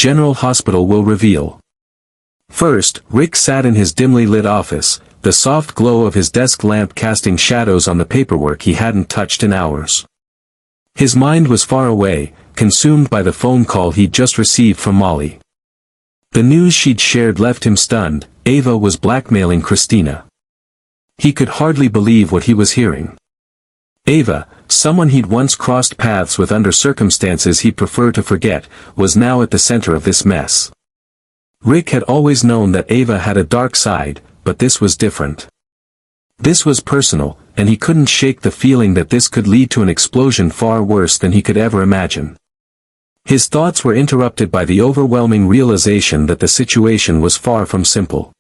General Hospital will reveal. First, Rick sat in his dimly lit office, the soft glow of his desk lamp casting shadows on the paperwork he hadn't touched in hours. His mind was far away, consumed by the phone call he'd just received from Molly. The news she'd shared left him stunned. Ava was blackmailing Christina. He could hardly believe what he was hearing. Ava, someone he'd once crossed paths with under circumstances he'd prefer to forget, was now at the center of this mess. Rick had always known that Ava had a dark side, but this was different. This was personal, and he couldn't shake the feeling that this could lead to an explosion far worse than he could ever imagine. His thoughts were interrupted by the overwhelming realization that the situation was far from simple.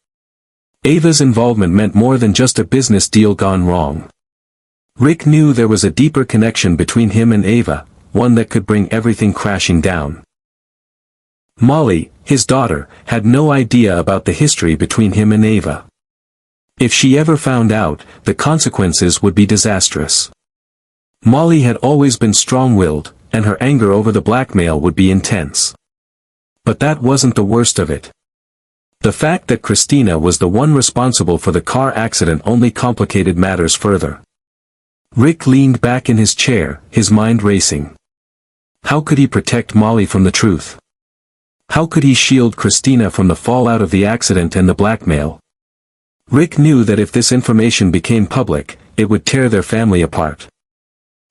Ava's involvement meant more than just a business deal gone wrong. Rick knew there was a deeper connection between him and Ava, one that could bring everything crashing down. Molly, his daughter, had no idea about the history between him and Ava. If she ever found out, the consequences would be disastrous. Molly had always been strong-willed, and her anger over the blackmail would be intense. But that wasn't the worst of it. The fact that Christina was the one responsible for the car accident only complicated matters further. Rick leaned back in his chair, his mind racing. How could he protect Molly from the truth? How could he shield Christina from the fallout of the accident and the blackmail? Rick knew that if this information became public, it would tear their family apart.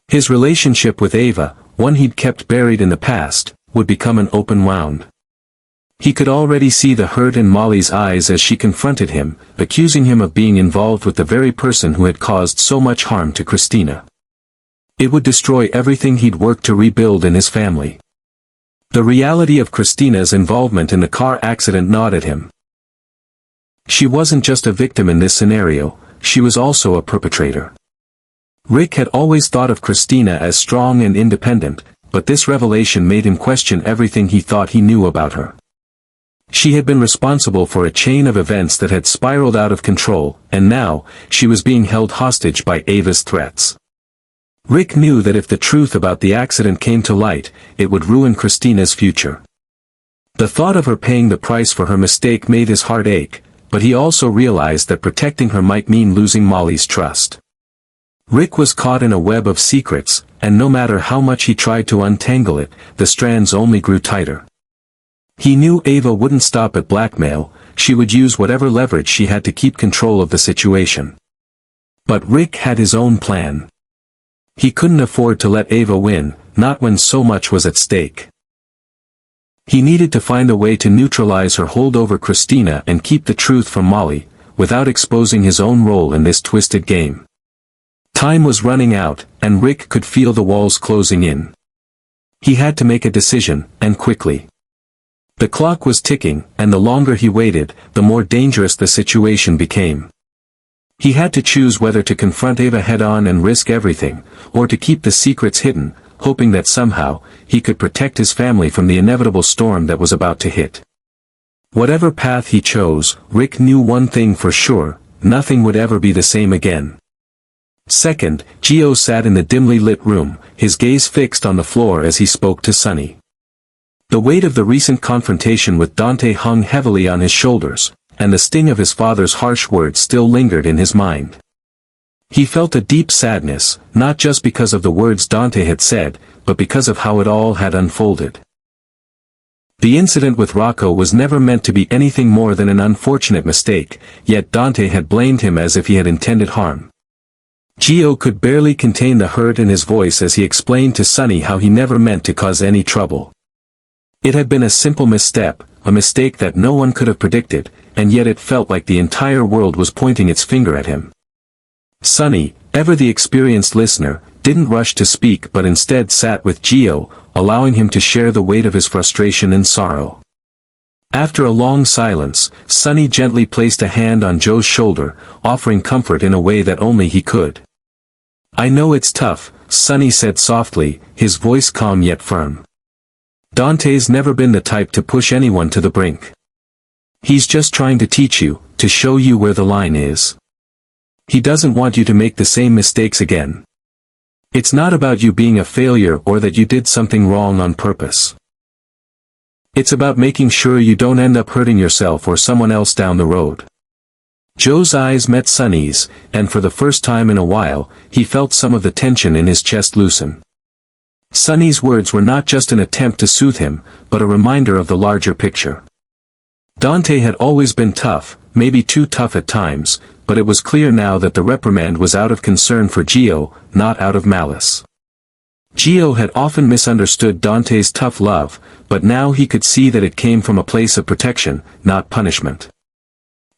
His relationship with Ava, one he'd kept buried in the past, would become an open wound. He could already see the hurt in Molly's eyes as she confronted him, accusing him of being involved with the very person who had caused so much harm to Christina. It would destroy everything he'd worked to rebuild in his family. The reality of Christina's involvement in the car accident gnawed at him. She wasn't just a victim in this scenario, she was also a perpetrator. Rick had always thought of Christina as strong and independent, but this revelation made him question everything he thought he knew about her. She had been responsible for a chain of events that had spiraled out of control, and now, she was being held hostage by Ava's threats. Rick knew that if the truth about the accident came to light, it would ruin Christina's future. The thought of her paying the price for her mistake made his heart ache, but he also realized that protecting her might mean losing Molly's trust. Rick was caught in a web of secrets, and no matter how much he tried to untangle it, the strands only grew tighter. He knew Ava wouldn't stop at blackmail, she would use whatever leverage she had to keep control of the situation. But Rick had his own plan. He couldn't afford to let Ava win, not when so much was at stake. He needed to find a way to neutralize her hold over Christina and keep the truth from Molly, without exposing his own role in this twisted game. Time was running out, and Rick could feel the walls closing in. He had to make a decision, and quickly. The clock was ticking, and the longer he waited, the more dangerous the situation became. He had to choose whether to confront Ava head-on and risk everything, or to keep the secrets hidden, hoping that somehow, he could protect his family from the inevitable storm that was about to hit. Whatever path he chose, Rick knew one thing for sure, nothing would ever be the same again. Second, Gio sat in the dimly lit room, his gaze fixed on the floor as he spoke to Sunny. The weight of the recent confrontation with Dante hung heavily on his shoulders, and the sting of his father's harsh words still lingered in his mind. He felt a deep sadness, not just because of the words Dante had said, but because of how it all had unfolded. The incident with Rocco was never meant to be anything more than an unfortunate mistake, yet Dante had blamed him as if he had intended harm. Gio could barely contain the hurt in his voice as he explained to Sunny how he never meant to cause any trouble. It had been a simple misstep, a mistake that no one could have predicted, and yet it felt like the entire world was pointing its finger at him. Sunny, ever the experienced listener, didn't rush to speak but instead sat with Gio, allowing him to share the weight of his frustration and sorrow. After a long silence, Sunny gently placed a hand on Joe's shoulder, offering comfort in a way that only he could. "I know it's tough," Sunny said softly, his voice calm yet firm. "Dante's never been the type to push anyone to the brink. He's just trying to teach you, to show you where the line is. He doesn't want you to make the same mistakes again. It's not about you being a failure or that you did something wrong on purpose. It's about making sure you don't end up hurting yourself or someone else down the road. Joe's eyes met Sunny's, and for the first time in a while, he felt some of the tension in his chest loosen. Sunny's words were not just an attempt to soothe him, but a reminder of the larger picture. Dante had always been tough, maybe too tough at times, but it was clear now that the reprimand was out of concern for Gio, not out of malice. Gio had often misunderstood Dante's tough love, but now he could see that it came from a place of protection, not punishment.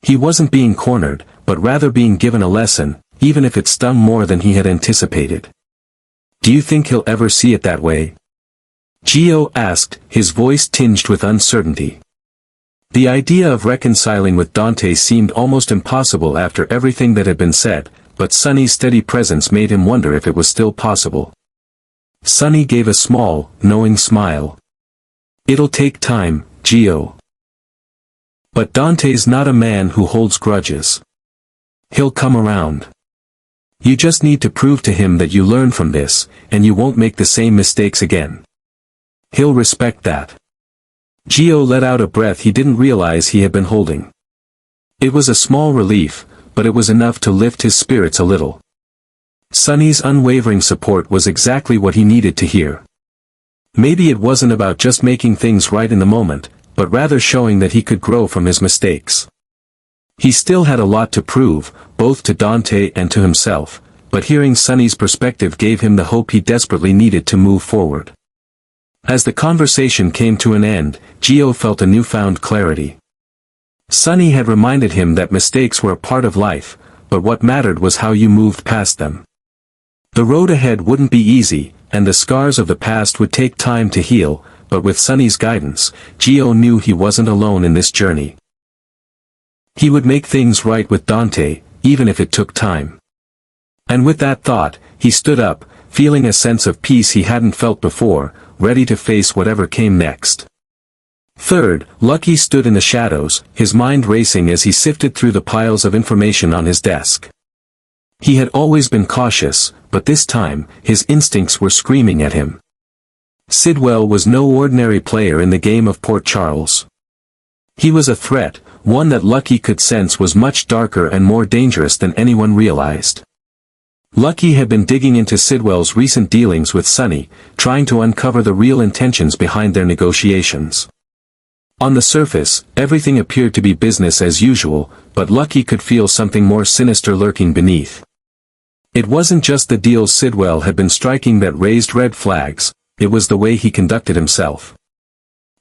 He wasn't being cornered, but rather being given a lesson, even if it stung more than he had anticipated. Do you think he'll ever see it that way? Gio asked, his voice tinged with uncertainty. The idea of reconciling with Dante seemed almost impossible after everything that had been said, but Sunny's steady presence made him wonder if it was still possible. Sunny gave a small, knowing smile. It'll take time, Gio. But Dante's not a man who holds grudges. He'll come around. You just need to prove to him that you learn from this, and you won't make the same mistakes again. He'll respect that. Gio let out a breath he didn't realize he had been holding. It was a small relief, but it was enough to lift his spirits a little. Sunny's unwavering support was exactly what he needed to hear. Maybe it wasn't about just making things right in the moment, but rather showing that he could grow from his mistakes. He still had a lot to prove, both to Dante and to himself, but hearing Sunny's perspective gave him the hope he desperately needed to move forward. As the conversation came to an end, Gio felt a newfound clarity. Sunny had reminded him that mistakes were a part of life, but what mattered was how you moved past them. The road ahead wouldn't be easy, and the scars of the past would take time to heal, but with Sunny's guidance, Gio knew he wasn't alone in this journey. He would make things right with Dante, even if it took time. And with that thought, he stood up, feeling a sense of peace he hadn't felt before, ready to face whatever came next. Third, Lucky stood in the shadows, his mind racing as he sifted through the piles of information on his desk. He had always been cautious, but this time, his instincts were screaming at him. Sidwell was no ordinary player in the game of Port Charles. He was a threat, one that Lucky could sense was much darker and more dangerous than anyone realized. Lucky had been digging into Sidwell's recent dealings with Sunny, trying to uncover the real intentions behind their negotiations. On the surface, everything appeared to be business as usual, but Lucky could feel something more sinister lurking beneath. It wasn't just the deals Sidwell had been striking that raised red flags, it was the way he conducted himself.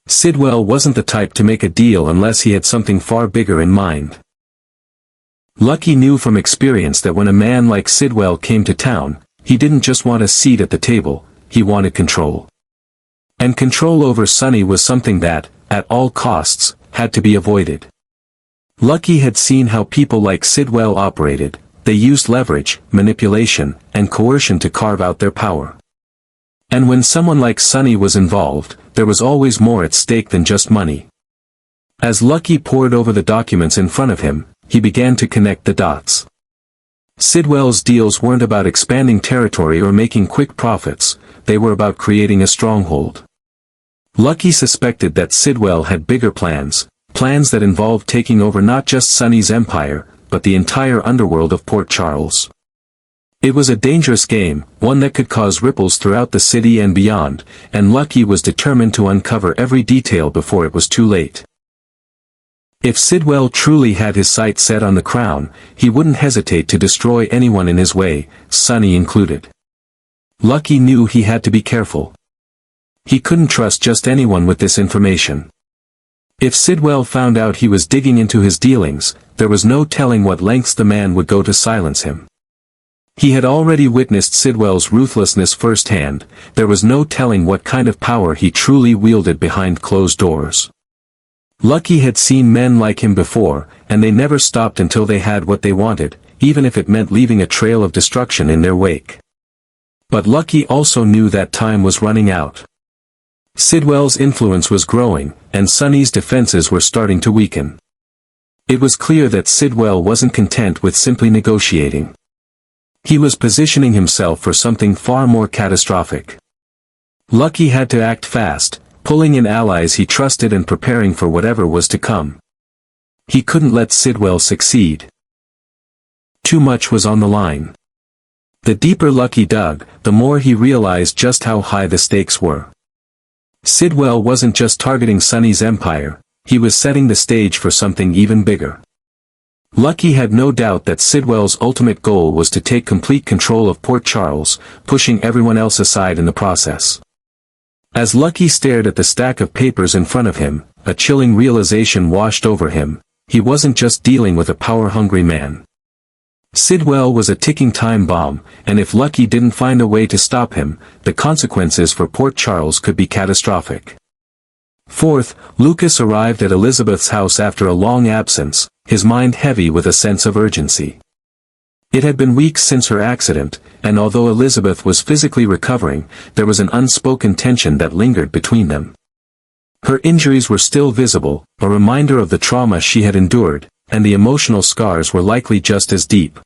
Sidwell wasn't the type to make a deal unless he had something far bigger in mind. Lucky knew from experience that when a man like Sidwell came to town, he didn't just want a seat at the table, he wanted control. And control over Sunny was something that, at all costs, had to be avoided. Lucky had seen how people like Sidwell operated. They used leverage, manipulation, and coercion to carve out their power. And when someone like Sunny was involved, there was always more at stake than just money. As Lucky pored over the documents in front of him, he began to connect the dots. Sidwell's deals weren't about expanding territory or making quick profits, they were about creating a stronghold. Lucky suspected that Sidwell had bigger plans, plans that involved taking over not just Sunny's empire, but the entire underworld of Port Charles. It was a dangerous game, one that could cause ripples throughout the city and beyond, and Lucky was determined to uncover every detail before it was too late. If Sidwell truly had his sights set on the crown, he wouldn't hesitate to destroy anyone in his way, Sunny included. Lucky knew he had to be careful. He couldn't trust just anyone with this information. If Sidwell found out he was digging into his dealings, there was no telling what lengths the man would go to silence him. He had already witnessed Sidwell's ruthlessness firsthand, there was no telling what kind of power he truly wielded behind closed doors. Lucky had seen men like him before, and they never stopped until they had what they wanted, even if it meant leaving a trail of destruction in their wake. But Lucky also knew that time was running out. Sidwell's influence was growing, and Sunny's defenses were starting to weaken. It was clear that Sidwell wasn't content with simply negotiating. He was positioning himself for something far more catastrophic. Lucky had to act fast, pulling in allies he trusted and preparing for whatever was to come. He couldn't let Sidwell succeed. Too much was on the line. The deeper Lucky dug, the more he realized just how high the stakes were. Sidwell wasn't just targeting Sonny's empire, he was setting the stage for something even bigger. Lucky had no doubt that Sidwell's ultimate goal was to take complete control of Port Charles, pushing everyone else aside in the process. As Lucky stared at the stack of papers in front of him, a chilling realization washed over him: he wasn't just dealing with a power-hungry man. Sidwell was a ticking time bomb, and if Lucky didn't find a way to stop him, the consequences for Port Charles could be catastrophic. Fourth, Lucas arrived at Elizabeth's house after a long absence, his mind heavy with a sense of urgency. It had been weeks since her accident, and although Elizabeth was physically recovering, there was an unspoken tension that lingered between them. Her injuries were still visible, a reminder of the trauma she had endured, and the emotional scars were likely just as deep.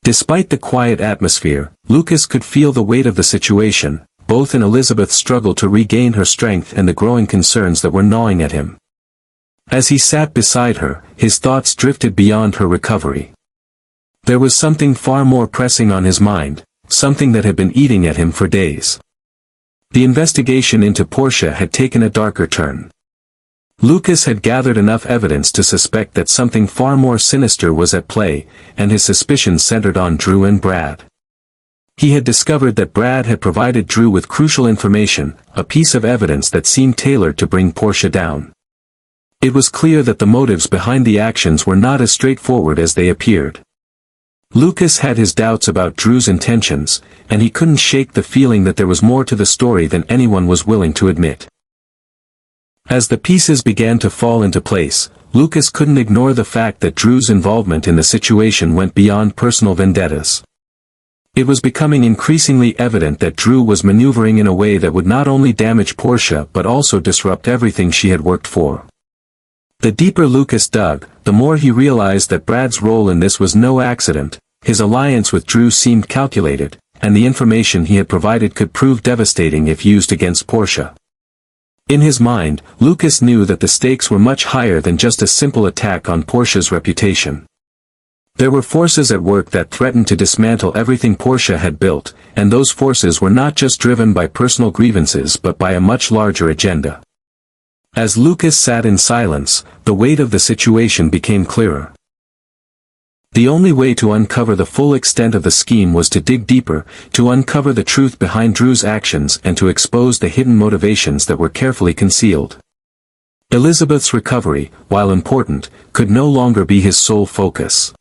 Despite the quiet atmosphere, Lucas could feel the weight of the situation, both in Elizabeth's struggle to regain her strength and the growing concerns that were gnawing at him. As he sat beside her, his thoughts drifted beyond her recovery. There was something far more pressing on his mind, something that had been eating at him for days. The investigation into Portia had taken a darker turn. Lucas had gathered enough evidence to suspect that something far more sinister was at play, and his suspicions centered on Drew and Brad. He had discovered that Brad had provided Drew with crucial information, a piece of evidence that seemed tailored to bring Portia down. It was clear that the motives behind the actions were not as straightforward as they appeared. Lucas had his doubts about Drew's intentions, and he couldn't shake the feeling that there was more to the story than anyone was willing to admit. As the pieces began to fall into place, Lucas couldn't ignore the fact that Drew's involvement in the situation went beyond personal vendettas. It was becoming increasingly evident that Drew was maneuvering in a way that would not only damage Portia but also disrupt everything she had worked for. The deeper Lucas dug, the more he realized that Brad's role in this was no accident. His alliance with Drew seemed calculated, and the information he had provided could prove devastating if used against Portia. In his mind, Lucas knew that the stakes were much higher than just a simple attack on Portia's reputation. There were forces at work that threatened to dismantle everything Portia had built, and those forces were not just driven by personal grievances but by a much larger agenda. As Lucas sat in silence, the weight of the situation became clearer. The only way to uncover the full extent of the scheme was to dig deeper, to uncover the truth behind Drew's actions and to expose the hidden motivations that were carefully concealed. Elizabeth's recovery, while important, could no longer be his sole focus.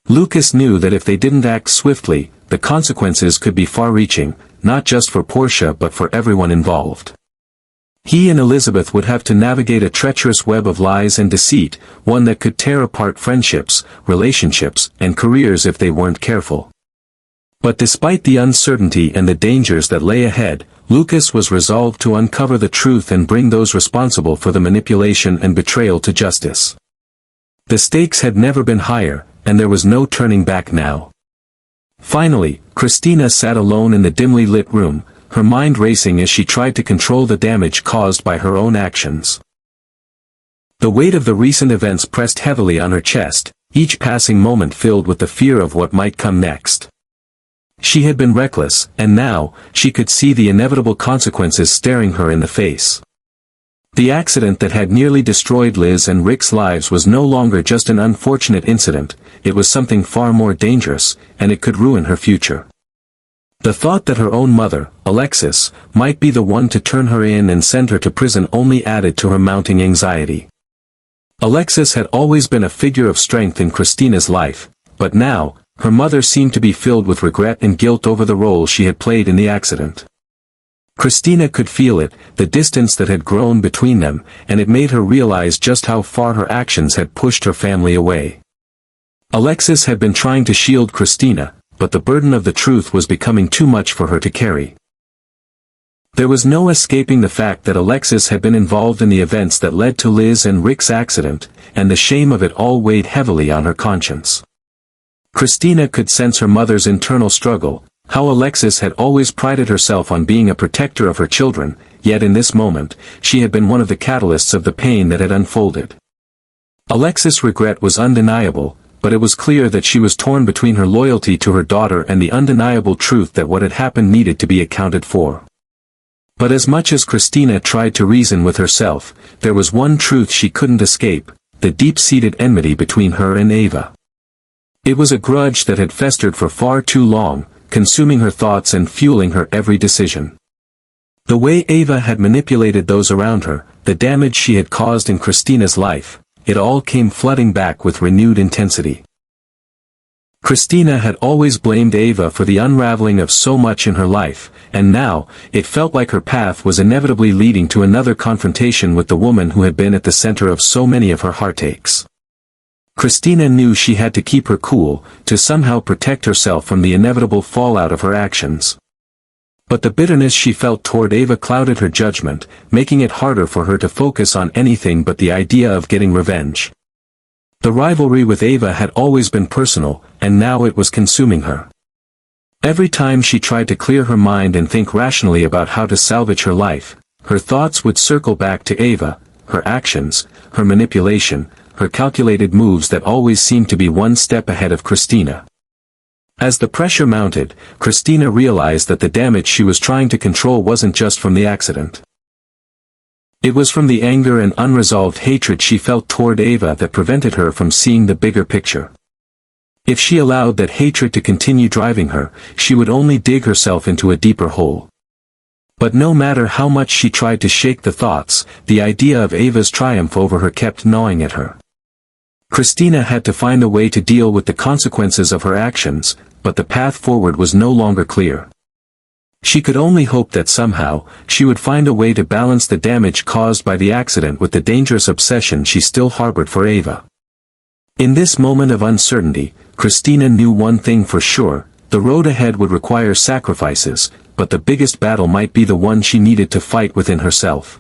Lucas knew that if they didn't act swiftly, the consequences could be far-reaching, not just for Portia but for everyone involved. He and Elizabeth would have to navigate a treacherous web of lies and deceit, one that could tear apart friendships, relationships, and careers if they weren't careful. But despite the uncertainty and the dangers that lay ahead, Lucas was resolved to uncover the truth and bring those responsible for the manipulation and betrayal to justice. The stakes had never been higher, and there was no turning back now. Finally, Christina sat alone in the dimly lit room, her mind racing as she tried to control the damage caused by her own actions. The weight of the recent events pressed heavily on her chest, each passing moment filled with the fear of what might come next. She had been reckless, and now, she could see the inevitable consequences staring her in the face. The accident that had nearly destroyed Liz and Rick's lives was no longer just an unfortunate incident, it was something far more dangerous, and it could ruin her future. The thought that her own mother, Alexis, might be the one to turn her in and send her to prison only added to her mounting anxiety. Alexis had always been a figure of strength in Christina's life, but now, her mother seemed to be filled with regret and guilt over the role she had played in the accident. Christina could feel it, the distance that had grown between them, and it made her realize just how far her actions had pushed her family away. Alexis had been trying to shield Christina, but the burden of the truth was becoming too much for her to carry. There was no escaping the fact that Alexis had been involved in the events that led to Liz and Rick's accident, and the shame of it all weighed heavily on her conscience. Christina could sense her mother's internal struggle, how Alexis had always prided herself on being a protector of her children, yet in this moment, she had been one of the catalysts of the pain that had unfolded. Alexis' regret was undeniable, but it was clear that she was torn between her loyalty to her daughter and the undeniable truth that what had happened needed to be accounted for. But as much as Christina tried to reason with herself, there was one truth she couldn't escape, the deep-seated enmity between her and Ava. It was a grudge that had festered for far too long, consuming her thoughts and fueling her every decision. The way Ava had manipulated those around her, the damage she had caused in Christina's life, it all came flooding back with renewed intensity. Christina had always blamed Ava for the unraveling of so much in her life, and now, it felt like her path was inevitably leading to another confrontation with the woman who had been at the center of so many of her heartaches. Christina knew she had to keep her cool, to somehow protect herself from the inevitable fallout of her actions. But the bitterness she felt toward Ava clouded her judgment, making it harder for her to focus on anything but the idea of getting revenge. The rivalry with Ava had always been personal, and now it was consuming her. Every time she tried to clear her mind and think rationally about how to salvage her life, her thoughts would circle back to Ava, her actions, her manipulation, her calculated moves that always seemed to be one step ahead of Christina. As the pressure mounted, Christina realized that the damage she was trying to control wasn't just from the accident. It was from the anger and unresolved hatred she felt toward Ava that prevented her from seeing the bigger picture. If she allowed that hatred to continue driving her, she would only dig herself into a deeper hole. But no matter how much she tried to shake the thoughts, the idea of Ava's triumph over her kept gnawing at her. Christina had to find a way to deal with the consequences of her actions, but the path forward was no longer clear. She could only hope that somehow, she would find a way to balance the damage caused by the accident with the dangerous obsession she still harbored for Ava. In this moment of uncertainty, Christina knew one thing for sure, the road ahead would require sacrifices, but the biggest battle might be the one she needed to fight within herself.